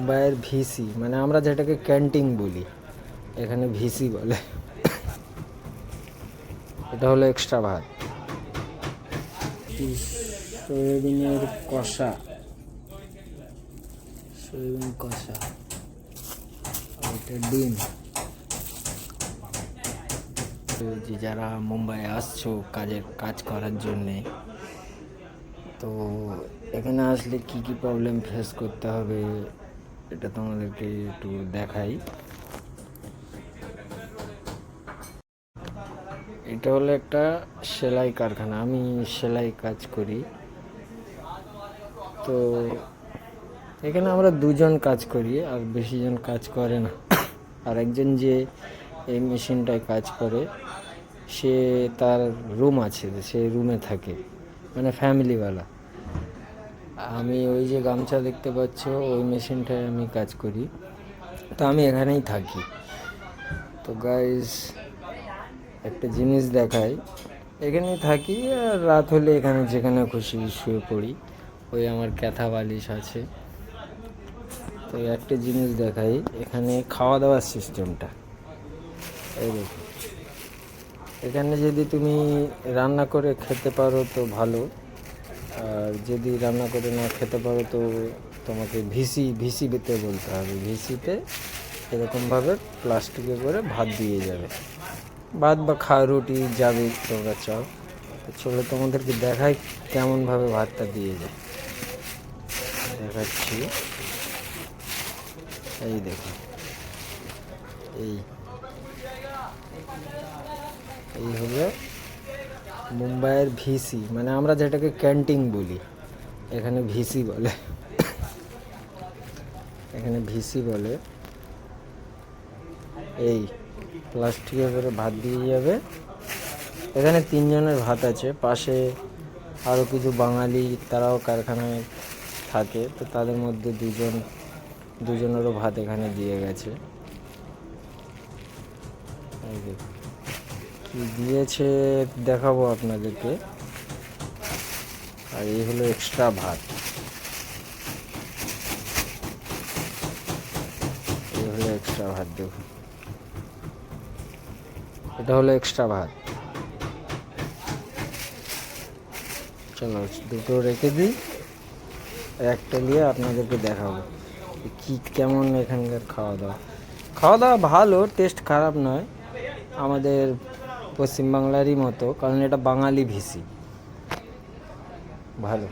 মুম্বাইয়ের ভিসি, মানে আমরা যেটাকে ক্যান্টিন বলি, এখানে ভিসি বলে। এটা হলো এক্সট্রা ভাত, সয়াবিনের কষা, সয়াবিন কষা, আর এটা ডিম। তো যে যারা মুম্বাই আসছো কাজ করার জন্যে, তো এখানে আসলে কি কি প্রবলেম ফেস করতে হবে এটা তোমাদেরকে একটু দেখাই। এটা হলো একটা সেলাই কারখানা, আমি সেলাই কাজ করি। তো এখানে আমরা দুজন কাজ করি, আর বেশি জন কাজ করে না। আর একজন যে এই মেশিনটায় কাজ করে, সে তার রুম আছে, সে রুমে থাকে, মানে ফ্যামিলিওয়ালা। আমি ওই যে গামছা দেখতে পাচ্ছ, ওই মেশিনটায় আমি কাজ করি, তো আমি এখানেই থাকি। তো গাইস, একটা জিনিস দেখাই, এখানেই থাকি, আর রাত হলে এখানে যেখানে খুশি শুয়ে পড়ি। ওই আমার ক্যাথা বালিশ আছে। তো একটা জিনিস দেখাই, এখানে খাওয়া দাওয়ার সিস্টেমটা এই দেখো। এখানে যদি তুমি রান্না করে খেতে পারো তো ভালো, আর যদি রান্না করে না খেতে পারো তো তোমাকে ভিসিতে বলতে হবে। ভিসিতে এরকমভাবে প্লাস্টিকে করে ভাত দিয়ে যাবে, ভাত বা রুটি যাবে তোমরা চাও। তো চলো তোমাদেরকে দেখাই কেমনভাবে ভাতটা দিয়ে যায়। দেখাচ্ছি, এই দেখো, এই এই হলো মুম্বাইয়ের ভিসি, মানে আমরা যেটাকে ক্যান্টিন বলি, এখানে ভিসি বলে। এখানে ভিসি বলে। এই প্লাস্টিকের করে ভাত দিয়ে যাবে। এখানে 3 জনের ভাত আছে, পাশে আরও কিছু বাঙালি, তারাও কারখানায় থাকে, তো তাদের মধ্যে দুজনেরও ভাত এখানে দিয়ে গেছে। এই দেখো কি দিয়েছে, দেখাবো আপনাদেরকে। আর এই হলো এক্সট্রা ভাত, এই হলো এক্সট্রা ভাত, দেখুন, এটা হলো এক্সট্রা ভাত। চলো দুটো রেখে দিই, একটা নিয়ে আপনাদেরকে দেখাবো কি কেমন এখানকার খাওয়া দাওয়া ভালো, টেস্ট খারাপ নয়, আমাদের পশ্চিমবাংলারই মতো, কারণ এটা বাঙালি ভিসি, ভালো।